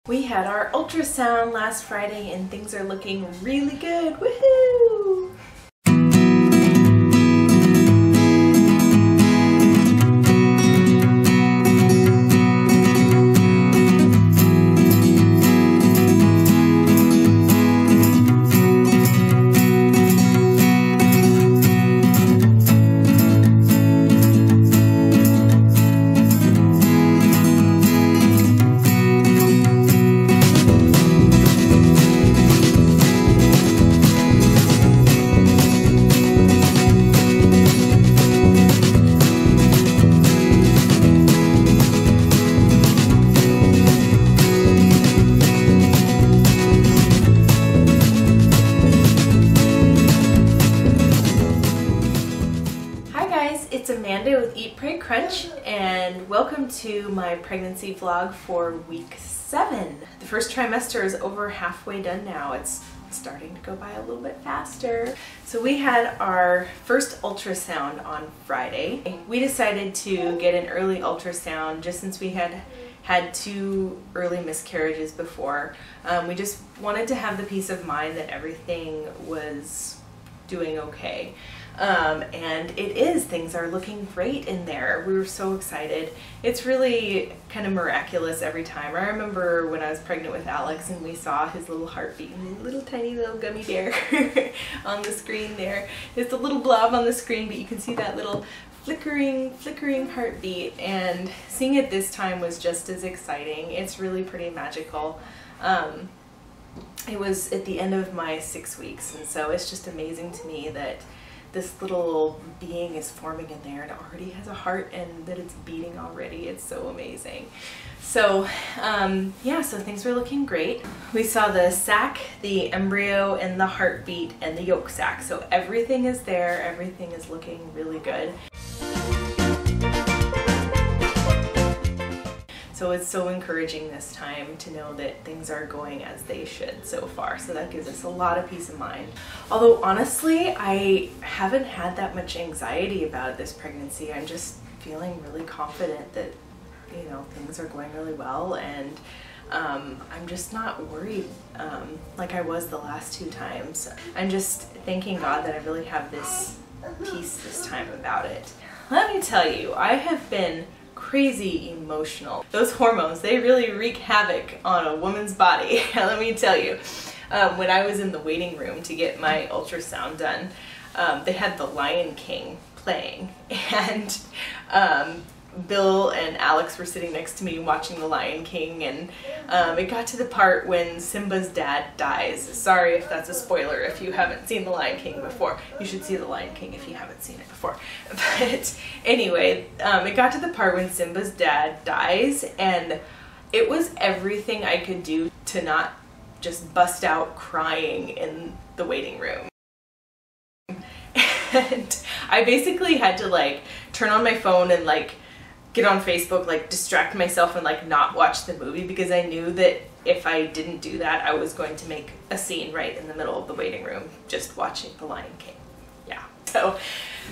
We had our ultrasound last Friday and things are looking really good. Woohoo! It's Amanda with Eat, Pray, Crunch, and welcome to my pregnancy vlog for week 7. The first trimester is over halfway done now. It's starting to go by a little bit faster. So we had our first ultrasound on Friday. We decided to get an early ultrasound just since we had 2 early miscarriages before. We just wanted to have the peace of mind that everything was doing okay. And it is. Things are looking great in there. We were so excited. It's really kind of miraculous every time. I remember when I was pregnant with Alex and we saw his little heartbeat and little tiny little gummy bear on the screen there. It's a little blob on the screen, but you can see that little flickering heartbeat, and seeing it this time was just as exciting. It's really pretty magical. It was at the end of my 6 weeks, and so it's just amazing to me that this little being is forming in there and it already has a heart and that it's beating already. It's so amazing. So yeah, so things were looking great. We saw the sac, the embryo, and the heartbeat, and the yolk sac. So everything is there. Everything is looking really good. So it's so encouraging this time to know that things are going as they should so far. So that gives us a lot of peace of mind. Although honestly, I haven't had that much anxiety about this pregnancy. I'm just feeling really confident that, you know, things are going really well, and I'm just not worried like I was the last 2 times. I'm just thanking God that I really have this peace this time about it. Let me tell you, I have been crazy emotional. Those hormones, they really wreak havoc on a woman's body. Let me tell you. When I was in the waiting room to get my ultrasound done, they had The Lion King playing, and Bill and Alex were sitting next to me watching The Lion King, and it got to the part when Simba's dad dies. Sorry if that's a spoiler if you haven't seen The Lion King before. You should see The Lion King if you haven't seen it before. But anyway, it got to the part when Simba's dad dies, and it was everything I could do to not just bust out crying in the waiting room. And I basically had to like turn on my phone and like get on Facebook, like distract myself and like not watch the movie, because I knew that if I didn't do that, I was going to make a scene right in the middle of the waiting room just watching The Lion King. Yeah, so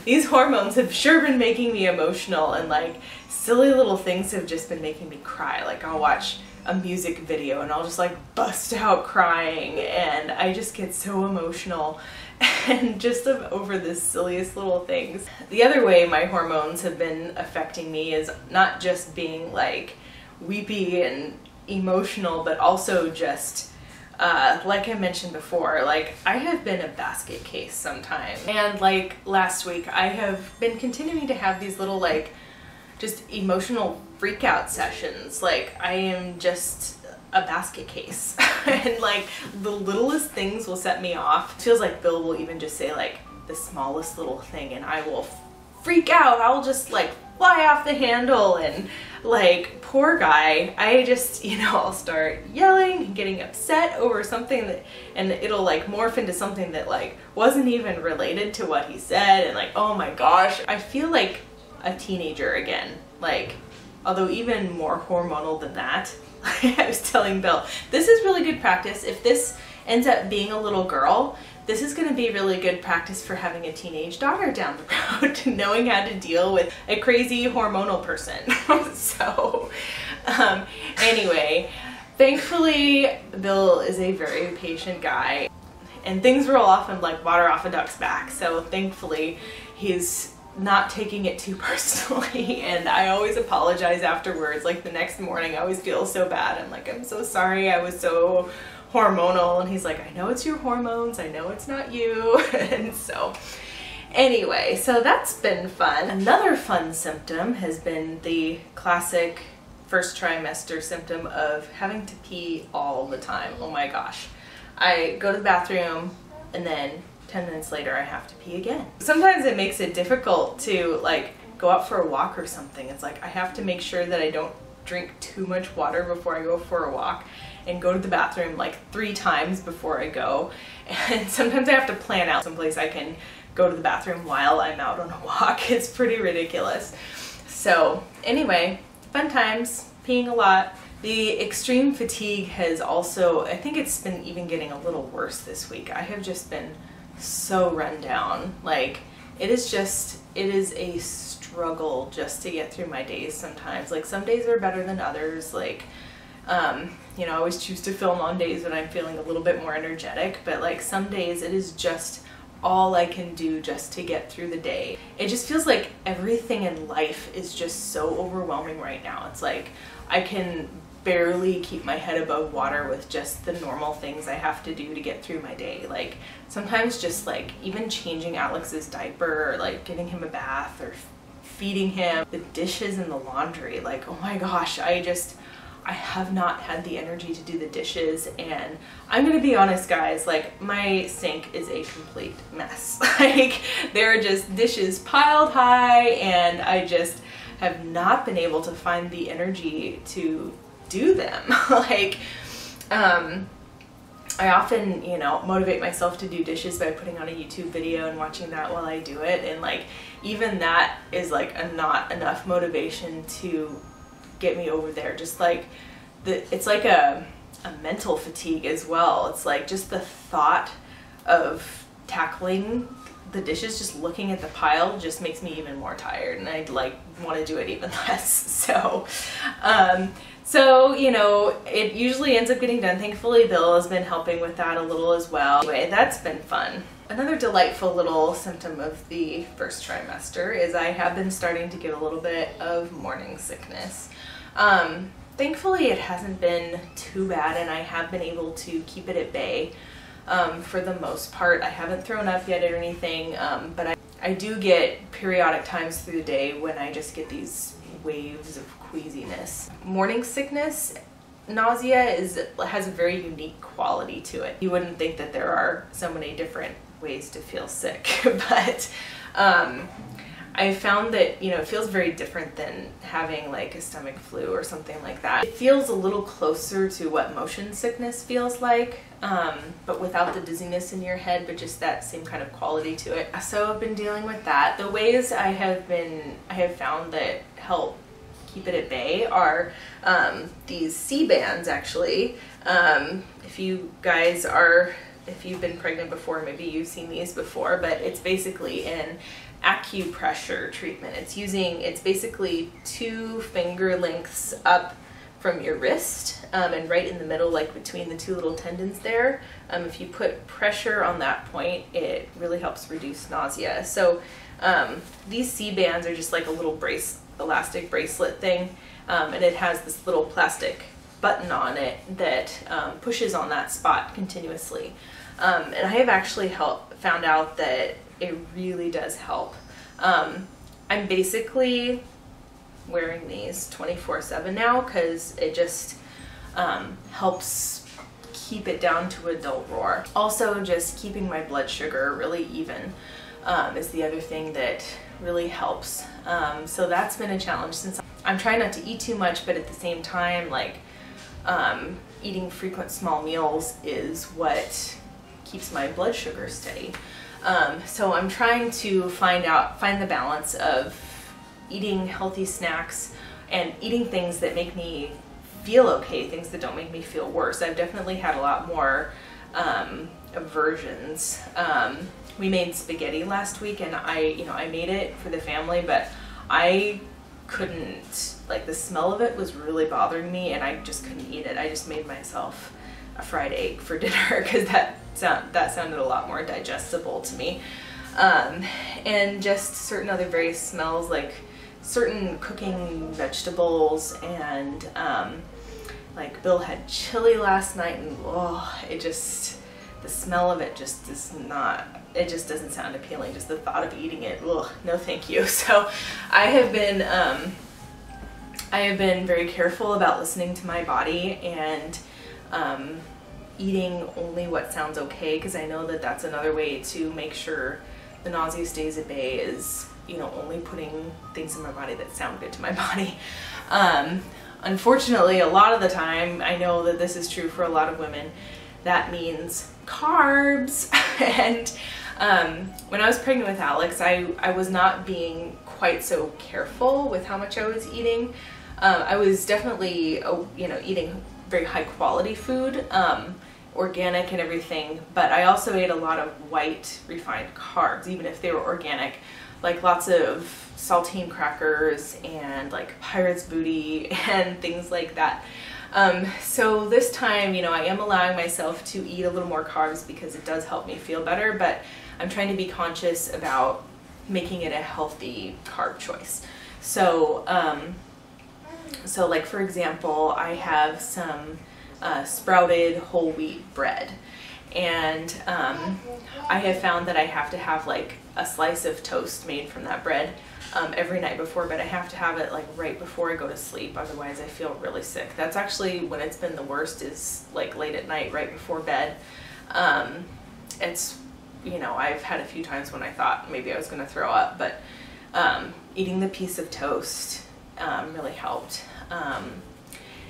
these hormones have sure been making me emotional, and like silly little things have just been making me cry. Like I'll watch a music video and I'll just like bust out crying, and I just get so emotional and just over the silliest little things. The other way my hormones have been affecting me is not just being like weepy and emotional, but also just like I mentioned before, like I have been a basket case sometimes. And like last week, I have been continuing to have these little like just emotional freak out sessions. Like I am just a basket case and like the littlest things will set me off. It feels like Bill will even just say like the smallest little thing and I will freak out. I'll just like fly off the handle, and like poor guy, I just, you know, I'll start yelling and getting upset over something that, and it'll like morph into something that like wasn't even related to what he said, and like, oh my gosh, I feel like a teenager again. Like, although even more hormonal than that. I was telling Bill, this is really good practice. If this ends up being a little girl, this is going to be really good practice for having a teenage daughter down the road, knowing how to deal with a crazy hormonal person. So anyway, thankfully, Bill is a very patient guy, and things roll off him like water off a duck's back. So thankfully, he's not taking it too personally, and I always apologize afterwards. Like the next morning, I always feel so bad. I'm like, I'm so sorry, I was so hormonal. And he's like, I know it's your hormones, I know it's not you. And so anyway, so that's been fun. Another fun symptom has been the classic first trimester symptom of having to pee all the time. Oh my gosh. I go to the bathroom and then 10 minutes later I have to pee again. Sometimes it makes it difficult to like go out for a walk or something. It's like I have to make sure that I don't drink too much water before I go for a walk, and go to the bathroom like 3 times before I go. And sometimes I have to plan out someplace I can go to the bathroom while I'm out on a walk. It's pretty ridiculous. So anyway, fun times, peeing a lot. The extreme fatigue has also, I think it's been even getting a little worse this week. I have just been so run down. Like it is a struggle just to get through my days sometimes. Like some days are better than others. Like, you know, I always choose to film on days when I'm feeling a little bit more energetic, but like some days it is just all I can do just to get through the day. It just feels like everything in life is just so overwhelming right now. It's like I can barely keep my head above water with just the normal things I have to do to get through my day. Like sometimes just like even changing Alex's diaper, or like giving him a bath or feeding him, the dishes and the laundry. Like, oh my gosh, I have not had the energy to do the dishes, and I'm gonna be honest guys, like my sink is a complete mess. Like there are just dishes piled high, and I just have not been able to find the energy to do them. Like I often, you know, motivate myself to do dishes by putting on a YouTube video and watching that while I do it, and like even that is like not enough motivation to get me over there. Just like it's like a mental fatigue as well. It's like just the thought of tackling the dishes, just looking at the pile just makes me even more tired, and I like want to do it even less. So you know, it usually ends up getting done. Thankfully Bill has been helping with that a little as well. Anyway, that's been fun. Another delightful little symptom of the first trimester is I have been starting to get a little bit of morning sickness. Thankfully it hasn't been too bad, and I have been able to keep it at bay for the most part. I haven't thrown up yet or anything, but I do get periodic times through the day when I just get these waves of queasiness. Morning sickness, nausea has a very unique quality to it. You wouldn't think that there are so many different ways to feel sick, but I found that, you know, it feels very different than having like a stomach flu or something like that. It feels a little closer to what motion sickness feels like, but without the dizziness in your head, but just that same kind of quality to it. So I've been dealing with that. The ways I have found that help keep it at bay are these C-bands actually. If you've been pregnant before, maybe you've seen these before, but it's basically an acupressure treatment. It's basically 2 finger lengths up from your wrist, and right in the middle, like between the 2 little tendons there. If you put pressure on that point, it really helps reduce nausea. So these C-bands are just like a little elastic bracelet thing, and it has this little plastic button on it that pushes on that spot continuously. And I have actually found out that it really does help. I'm basically wearing these 24/7 now because it just helps keep it down to a dull roar. Also, just keeping my blood sugar really even is the other thing that really helps. So that's been a challenge since I'm trying not to eat too much, but at the same time, like eating frequent small meals is what keeps my blood sugar steady. So I'm trying to find the balance of eating healthy snacks and eating things that make me feel okay, things that don't make me feel worse. I've definitely had a lot more aversions. We made spaghetti last week, and I made it for the family, but I couldn't, like the smell of it was really bothering me and I just couldn't eat it. I just made myself a fried egg for dinner because that sounded a lot more digestible to me. And just certain other various smells, like certain cooking vegetables, and like Bill had chili last night, and the smell of it just is not, it just doesn't sound appealing. Just the thought of eating it, ugh, no thank you. So I have been very careful about listening to my body and eating only what sounds okay, because I know that that's another way to make sure the nausea stays at bay, is, you know, only putting things in my body that sound good to my body. Unfortunately, a lot of the time, I know that this is true for a lot of women, that means carbs. And when I was pregnant with Alex, I was not being quite so careful with how much I was eating. I was definitely, you know, eating very high quality food, organic and everything, but I also ate a lot of white refined carbs, even if they were organic, like lots of saltine crackers and like pirate's booty and things like that. So this time, you know, I am allowing myself to eat a little more carbs because it does help me feel better, but I'm trying to be conscious about making it a healthy carb choice. So, so like for example, I have some sprouted whole wheat bread, and I have found that I have to have like a slice of toast made from that bread every night before bed. I have to have it like right before I go to sleep, otherwise I feel really sick. That's actually when it's been the worst, is like late at night right before bed. It's, you know, I've had a few times when I thought maybe I was going to throw up, but eating the piece of toast really helped.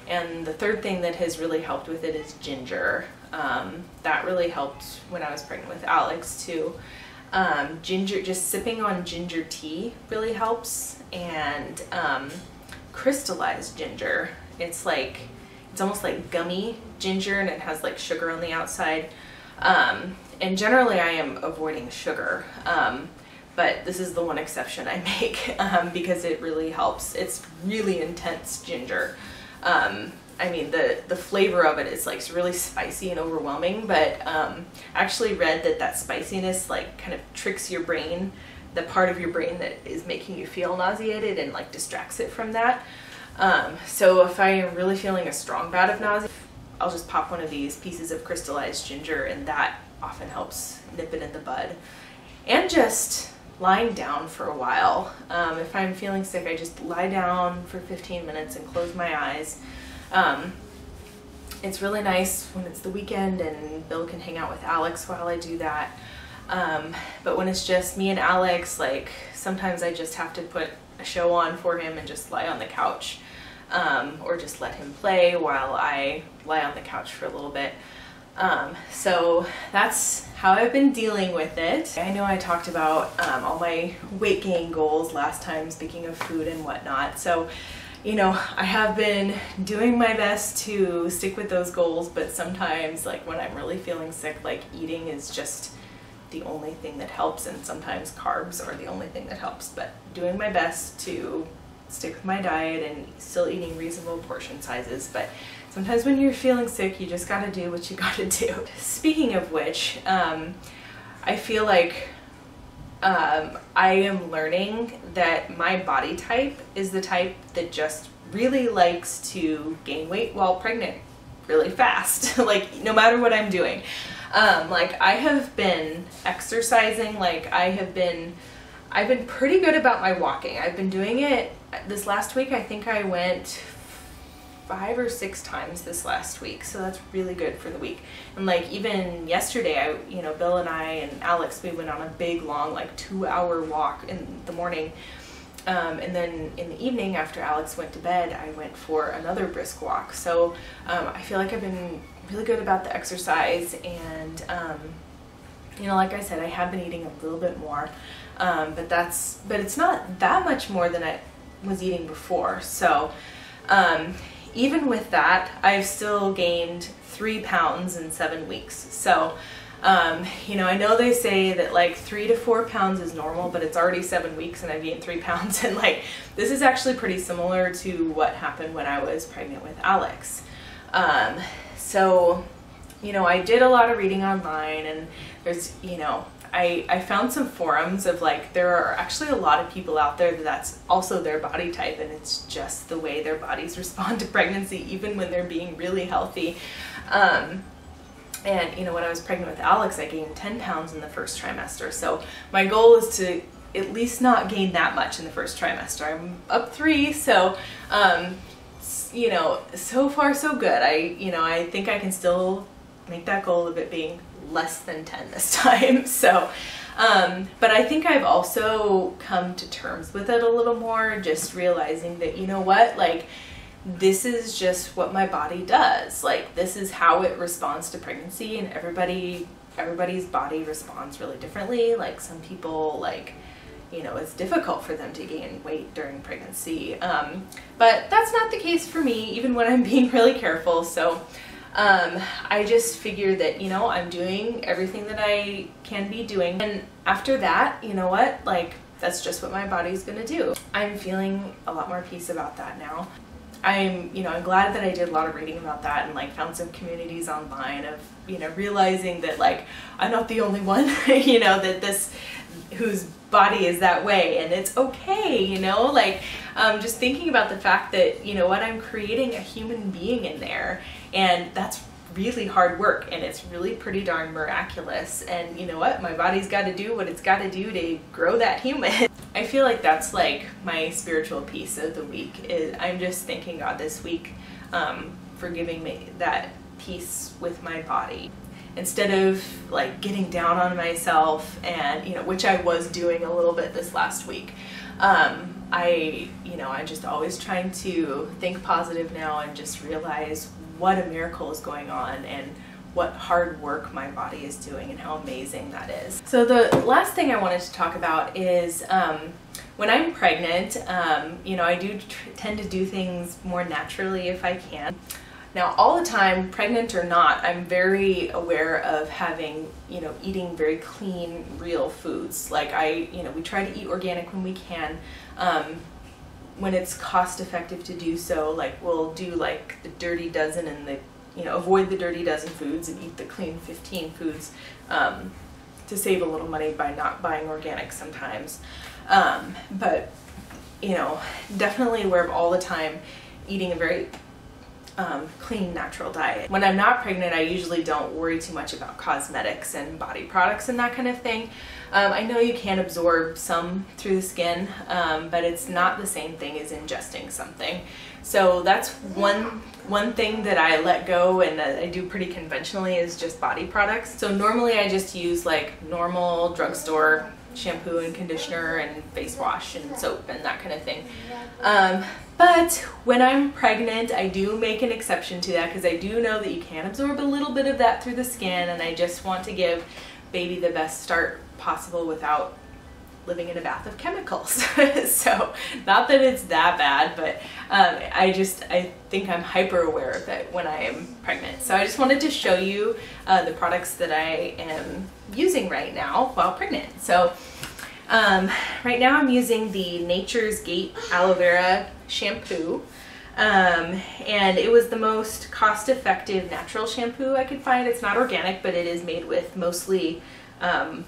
And the third thing that has really helped with it is ginger. That really helped when I was pregnant with Alex too. Ginger, just sipping on ginger tea really helps. And crystallized ginger, it's almost like gummy ginger, and it has like sugar on the outside. And generally I am avoiding sugar, but this is the one exception I make because it really helps. It's really intense ginger. I mean, the flavor of it is like really spicy and overwhelming, but I actually read that spiciness like kind of tricks your brain, the part of your brain that is making you feel nauseated, and like distracts it from that. So if I am really feeling a strong bout of nausea, I'll just pop one of these pieces of crystallized ginger, and that often helps nip it in the bud. And just lying down for a while. If I'm feeling sick, I just lie down for 15 minutes and close my eyes. It's really nice when it's the weekend and Bill can hang out with Alex while I do that. But when it's just me and Alex, like sometimes I just have to put a show on for him and just lie on the couch, or just let him play while I lie on the couch for a little bit. So that's how I've been dealing with it. I know I talked about all my weight gain goals last time, speaking of food and whatnot. So, you know, I have been doing my best to stick with those goals, but sometimes, like when I'm really feeling sick, like eating is just the only thing that helps, and sometimes carbs are the only thing that helps. But doing my best to stick with my diet and still eating reasonable portion sizes. But sometimes when you're feeling sick, you just gotta do what you gotta do. Speaking of which, I feel like I am learning that my body type is the type that just really likes to gain weight while pregnant really fast, like no matter what I'm doing. Like I have been exercising, like I've been pretty good about my walking. I've been doing it this last week. I think I went 5 or 6 times this last week, so that's really good for the week. And like even yesterday, Bill and I and Alex, we went on a big long like 2-hour walk in the morning, and then in the evening after Alex went to bed, I went for another brisk walk. So I feel like I've been really good about the exercise, and like I said, I have been eating a little bit more, but it's not that much more than I was eating before. So even with that, I've still gained 3 pounds in 7 weeks. So You know, I know they say that like 3 to 4 pounds is normal, but it's already 7 weeks and I've gained 3 pounds. And like, this is actually pretty similar to what happened when I was pregnant with Alex. So, you know, I did a lot of reading online, and there's, you know, I found some forums of like, there are actually a lot of people out there that's also their body type, and it's just the way their bodies respond to pregnancy, even when they're being really healthy. And you know, when I was pregnant with Alex, I gained 10 pounds in the first trimester. So my goal is to at least not gain that much in the first trimester. I'm up 3, so you know, so far so good. I think I can still make that goal of it being less than 10 this time. So, but I think I've also come to terms with it a little more, just realizing that, you know what, like, this is just what my body does. Like, this is how it responds to pregnancy, and everybody's body responds really differently. Like, some people, like, you know, it's difficult for them to gain weight during pregnancy. But that's not the case for me, even when I'm being really careful. So I just figured that, you know, I'm doing everything that I can be doing. And after that, you know what, like, that's just what my body's gonna do. I'm feeling a lot more peace about that now. I'm glad that I did a lot of reading about that, and like found some communities online of, you know, realizing that like, I'm not the only one, you know, whose body is that way, and it's okay, you know, like, just thinking about the fact that, you know what, I'm creating a human being in there, and that's really hard work, and it's really pretty darn miraculous. And you know what, my body's got to do what it's got to do to grow that human. I feel like that's like my spiritual piece of the week. Is I'm just thanking God this week for giving me that peace with my body, instead of like getting down on myself, and you know, which I was doing a little bit this last week. I'm just always trying to think positive now, and just realize what a miracle is going on, and what hard work my body is doing, and how amazing that is. So the last thing I wanted to talk about is when I'm pregnant, you know, I do tend to do things more naturally if I can. Now, all the time, pregnant or not, I'm very aware of having, you know, eating very clean, real foods. Like we try to eat organic when we can. When it's cost effective to do so, like we'll do like the dirty dozen, and avoid the dirty dozen foods and eat the clean 15 foods, to save a little money by not buying organic sometimes. But, you know, definitely aware of all the time eating a very clean, natural diet. When I'm not pregnant, I usually don't worry too much about cosmetics and body products and that kind of thing. I know you can absorb some through the skin, but it's not the same thing as ingesting something. So that's one thing that I let go, and that I do pretty conventionally, is just body products. So normally I just use like normal drugstore shampoo and conditioner and face wash and soap and that kind of thing. But when I'm pregnant, I do make an exception to that, because I do know that you can absorb a little bit of that through the skin, and I just want to give baby the best start possible without living in a bath of chemicals. So not that it's that bad, but I think I'm hyper aware of it when I am pregnant. So I just wanted to show you the products that I am using right now while pregnant. So right now I'm using the Nature's Gate aloe vera shampoo, and it was the most cost-effective natural shampoo I could find. It's not organic, but it is made with mostly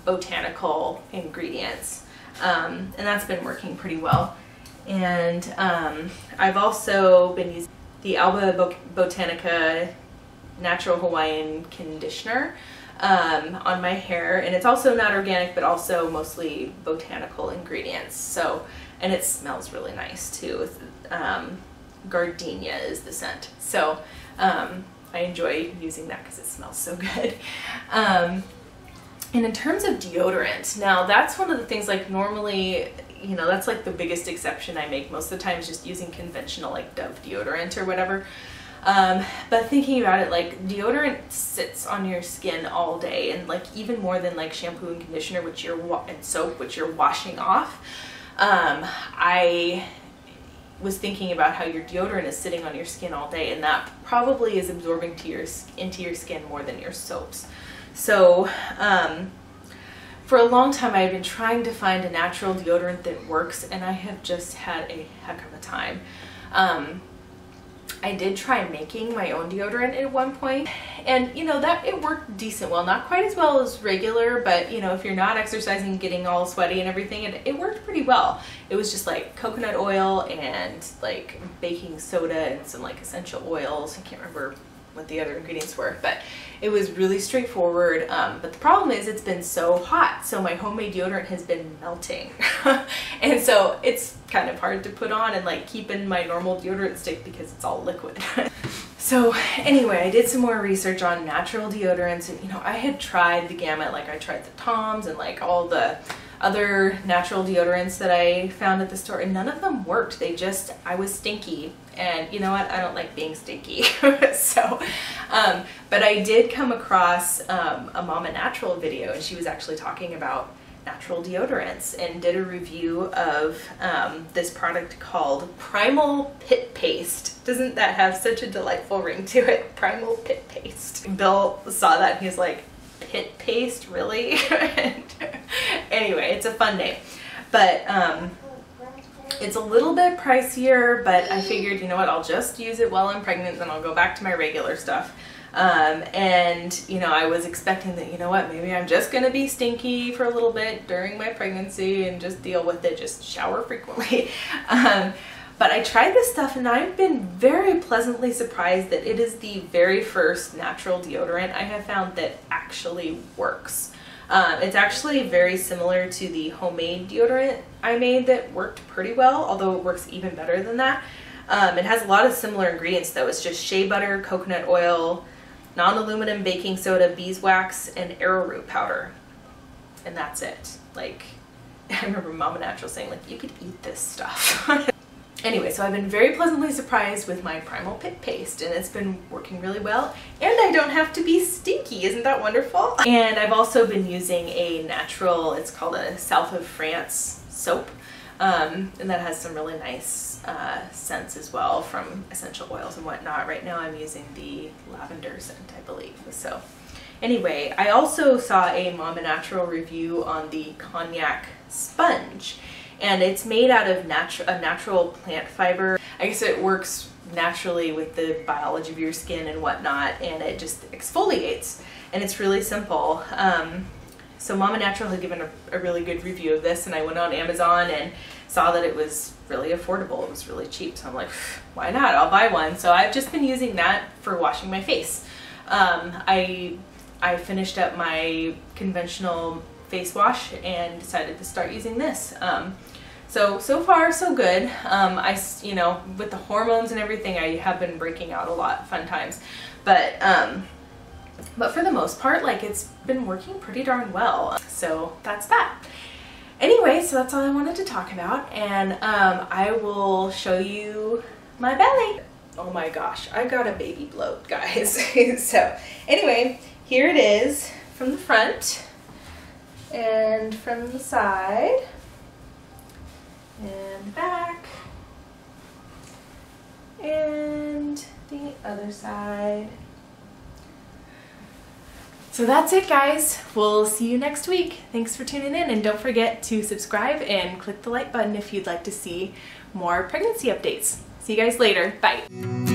botanical ingredients, and that's been working pretty well. And I've also been using the Alba Botanica Natural Hawaiian Conditioner on my hair, and it's also not organic, but also mostly botanical ingredients. So, and it smells really nice too. Gardenia is the scent. So I enjoy using that because it smells so good. And in terms of deodorant, now that's one of the things, like normally, you know, that's like the biggest exception I make. Most of the time is just using conventional like Dove deodorant or whatever. But thinking about it, like deodorant sits on your skin all day, and like even more than like shampoo and conditioner, and soap, which you're washing off. was thinking about how your deodorant is sitting on your skin all day, and that probably is absorbing into your skin more than your soaps. So for a long time I've been trying to find a natural deodorant that works, and I have just had a heck of a time. I did try making my own deodorant at one point, and you know, that it worked decent well. Not quite as well as regular, but you know, if you're not exercising, getting all sweaty and everything, it worked pretty well. It was just like coconut oil and like baking soda and some like essential oils. I can't remember what the other ingredients were, but it was really straightforward. But the problem is it's been so hot, so my homemade deodorant has been melting. And so it's kind of hard to put on and like keep in my normal deodorant stick because it's all liquid. So anyway, I did some more research on natural deodorants, and you know, I had tried the gamut. Like I tried the Toms and like all the other natural deodorants that I found at the store, and none of them worked. I was stinky, and you know what, I don't like being stinky. So but I did come across a Mama Natural video, and she was actually talking about natural deodorants and did a review of this product called Primal Pit Paste. Doesn't that have such a delightful ring to it? Primal Pit Paste. Bill saw that and he was like, pit paste, really? And anyway, it's a fun name, but it's a little bit pricier, but I figured, you know what, I'll just use it while I'm pregnant, then I'll go back to my regular stuff. And you know, I was expecting that, you know what, maybe I'm just gonna be stinky for a little bit during my pregnancy and just deal with it, just shower frequently. But I tried this stuff, and I've been very pleasantly surprised that it is the very first natural deodorant I have found that actually works. It's actually very similar to the homemade deodorant I made that worked pretty well, although it works even better than that. It has a lot of similar ingredients though. It's just shea butter, coconut oil, non-aluminum baking soda, beeswax, and arrowroot powder. And that's it. Like, I remember Mama Natural saying, like, you could eat this stuff. Anyway, so I've been very pleasantly surprised with my Primal Pit Paste, and it's been working really well, and I don't have to be stinky. Isn't that wonderful? And I've also been using a natural, it's called a South of France soap, and that has some really nice scents as well from essential oils and whatnot. Right now I'm using the lavender scent, I believe. So anyway, I also saw a Mama Natural review on the cognac sponge, and it's made out of a natural plant fiber. I guess it works naturally with the biology of your skin and whatnot, and it just exfoliates, and it's really simple. So Mama Natural had given a really good review of this, and I went on Amazon and saw that it was really affordable. It was really cheap, so I'm like, why not? I'll buy one. So I've just been using that for washing my face. I finished up my conventional face wash and decided to start using this. So far so good. You know, with the hormones and everything, I have been breaking out a lot, fun times, but for the most part, like, it's been working pretty darn well. So that's that. Anyway, so that's all I wanted to talk about, and I will show you my belly. Oh my gosh, I got a baby bloat, guys. So anyway, here it is from the front and from the side and back and the other side. So that's it, guys. We'll see you next week. Thanks for tuning in, and don't forget to subscribe and click the like button if you'd like to see more pregnancy updates. See you guys later. Bye.